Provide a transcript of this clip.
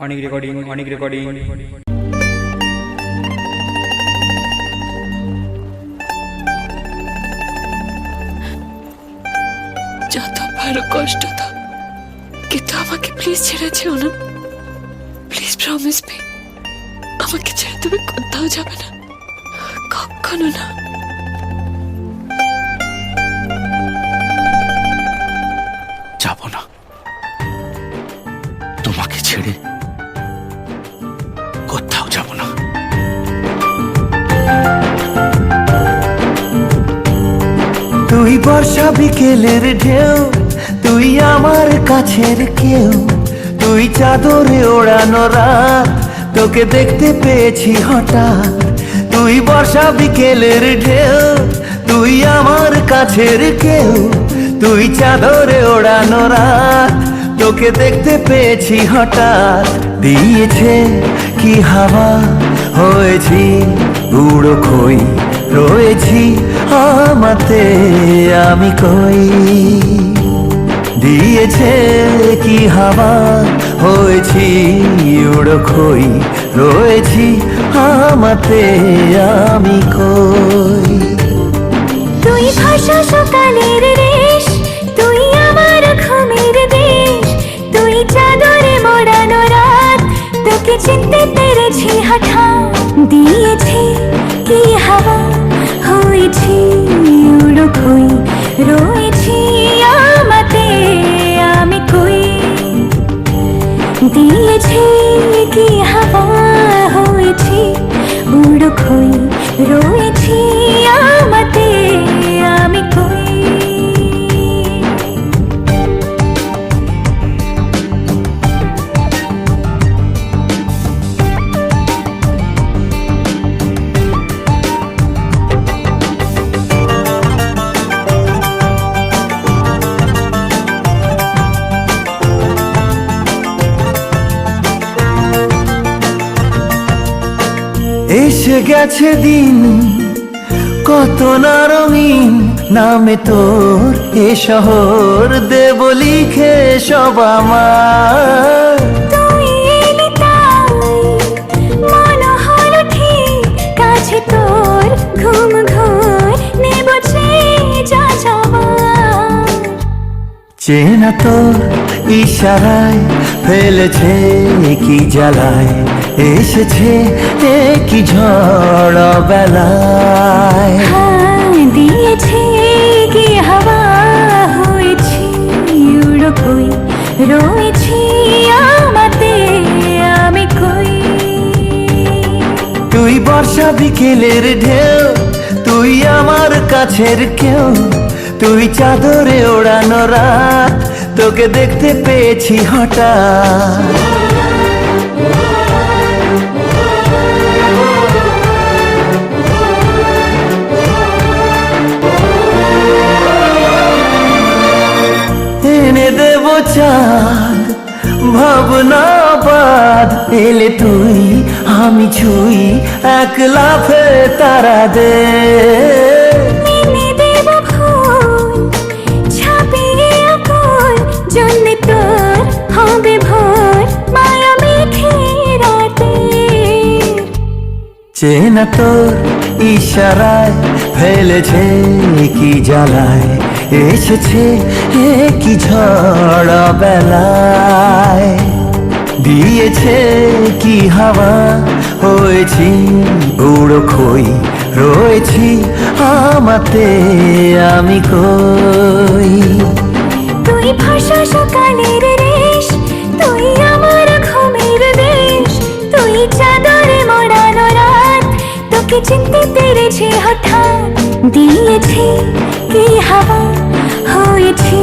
অনেক রেকর্ডিং যত ভালো কষ্ট দাও, কিন্তু আমাকে প্লিজ ছেড়ে যেও না। প্লিজ প্রমিস মি, আমাকে ছেড়ে তুমি কোথাও যাবে না, কখনো না। যাব না, তোমাকে ছেড়ে কোথাও যাব না। তুই বর্ষা বিকেলের ঢেউ, তুই আমার কাছের কেউ, তুই চাদরে ওড়ানো রাত, তোকে দেখতে পেয়েছি হঠাৎ। তুই বর্ষা বিকেলের ঢেউ, তুই আমার কাছের কেউ, তুই চাদরে ওড়ানো রাত, তোকে দেখতে পেয়েছি হঠাৎ। দিয়েছে কি হাওয়া, হয়েছি উড়ো খই, রয়েছি আমাতে আমি কই। দিয়েছে কি হাওয়া, হয়েছি উড়ো খই, রয়েছি আমাতে আমি কই। তুই ভাষা সকালের রেশ, তুই আমার ঘুমের দেশ, তুই চাদরে মোড়ানো রাত, তোকে চিনতে পেরেছি হঠাৎ। দিয়েছি কি হাওয়া, হয়েছি উড়ো খই, রয়েছি আমাতে আমি কই। দিয়েছি কি হাওয়া, হয়েছি উড়ো খই, রয়েছি আমাতে আমি কই। এসে গেছে দিন কত না রঙিন, নামে তোর এ শহর দেব লিখে সব আমার। তুই এলি তাই মন হলো ঠিক, কাছে তোর ঘুম ঘোর নেব যা যাওয়ার। চেনা তোর ইশারায় ফেলেছে কি জ্বালায়, এসেছে কি ঝড় বেলায়। দিয়েছে কি হাওয়া, হয়েছি উড়ো খই, রয়েছি আমাতে আমি কই। তুই বর্ষা বিকেলের ঢেউ, তুই আমার কাছের কেউ, তুই চাদরে ওড়ানো রাত, তোকে দেখতে পেয়েছি হঠাৎ। এনে দেব চাঁদ ভাবনা বাদ, এলে তুই আমি ছুই এক লাফে তারা দে। মেনে দেব ফুল ছাপিয়ে আকুল, জন্মে তোর হবে ভোর মায়া মেঘে রাতে। চেনা তোর ইশারায় ফেলেছে কি জ্বালায়, এসেছে কি ঝড় বেলায়। দিয়েছে কি হাওয়া, হয়েছি উড়ো খই, রয়েছি আমাতে আমি কই। তুই ভাষা সকালের রেশ, তুই আমার ঘুমের দেশ, তুই চাদরে মোড়ানো রাত, তোকে চিনতে পেরেছি হঠাৎ। দিয়েছি কি হাওয়া, হয়েছি